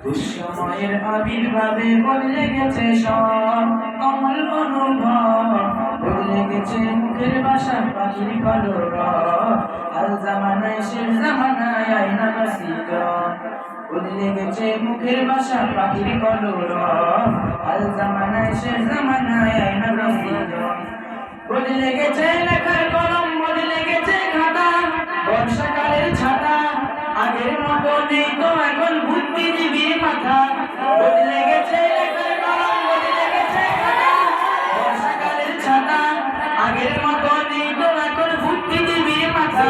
দুঃসময়ের আবির্ভাবে বদলে গেছে সব কমল অনুভব, বদলে গেছে মুখের ভাষা পাখির কলরব। আল জামানায় শেষ জামানায় আয়না বাসিত, বদলে গেছে মুখের ভাষা পাখির কলরব। আল জামানায় শেষ জামানায় আয়না বাসিত, বদলে গেছে লেখার কলম, বদলে গেছে খাতা, বর্ষাকালের ছাতা আগের মতো নেই তো এখন বুদ্ধিজীবীর মাথা। বদলে গেছে লেখার কলম, বদলে গেছে খাতা, বর্ষাকালের ছাতা আগের মতো নেই তো এখন বুদ্ধিজীবীর মাথা।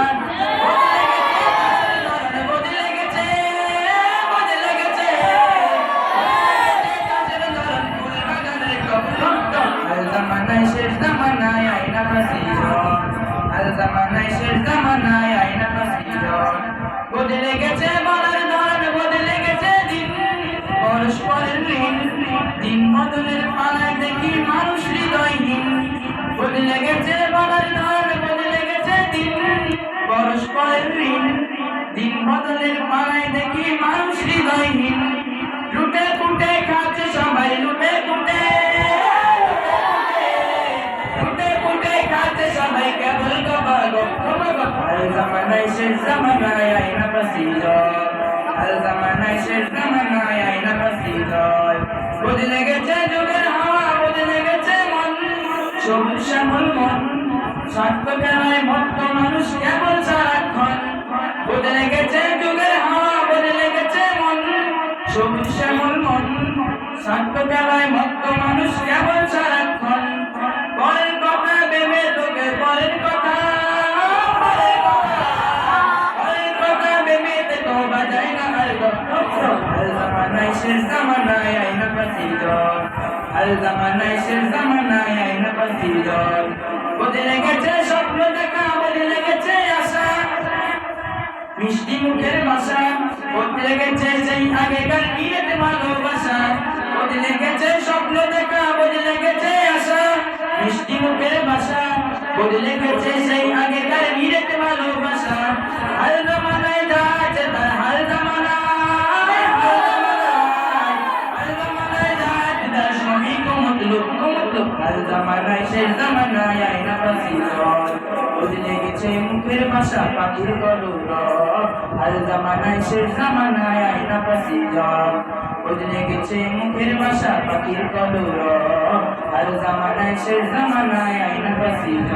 বদলে গেছে বদলে গেছে ফুল বাগানের আল জামানায় শেষ জামানায় আয়না বাসিত, আল জামানায় শেষ জামানায় আয়না বাসিত। বদলে গেছে বলার ধরন, বদলে গেছে দিন পরস্পরের ঋণ, দিন বদলের পালায় দেখি মানুষ হৃদয়হীন। বদলে গেছে বলার ধরন, বদলে গেছে দিন পরস্পরের ঋণ, দিন বদলের পালায় দেখি মানুষ হৃদয়হীন। লুটে পুটে খাচ্ছে সবাই, লুটে পুটে খাচ্ছে সবাই কেবল আল জামানায় শেষ জামানায় আয়না বাসিত, আল জামানায় শেষ জামানায় আয়না বাসিত। বদলে গেছে যুগের হাওয়া, বদলে গেছে মন, সবুজ শ্যামল মন, স্বার্থ খেলায় মত্ত মানুষ কেবল সারাক্ষণ। বদলে গেছে যুগের হাওয়া, বদলে গেছে মন, সবুজ শ্যামল মন, স্বার্থ খেলায় মত্ত মানুষ কেবল সারাক্ষণ। পরের কথা ভেবে তোকে পরের কথা, আল জামানায় শেষ জামানায় আয়না বাসিত, আল জামানায় শেষ জামানায় আয়না বাসিত। বদলে গেছে স্বপ্ন দেখা, বদলে গেছে আশা, মিষ্টি মুখের ভাষা, বদলে গেছে সেই আগেকার নিয়ত ভালোবাসা। বদলে গেছে স্বপ্ন দেখা, বদলে গেছে আশা, মিষ্টি মুখের ভাষা, বদলে গেছে সেই আগেকার নিয়ত ভালোবাসা। আল জামানায় যা আছে তার হাল জামানায়, আল জামানায় শেষ জামানায় আয়না বাসিত, বদলে গেছে মুখের ভাষা পাখির কলরব। আল জামানায় শেষ জামানায় আয়না বাসিত, বদলে গেছে মুখের ভাষা পাখির কলরব। আল জামানায় শেষ জামানায় আয়না বাসিত,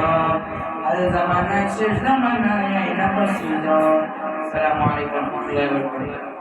আল জামানায় শেষ জামানায় আয়না বাসিত। আসসালামু আলাইকুম ওয়া রাহমাতুল্লাহি ওয়া বারাকাতুহু।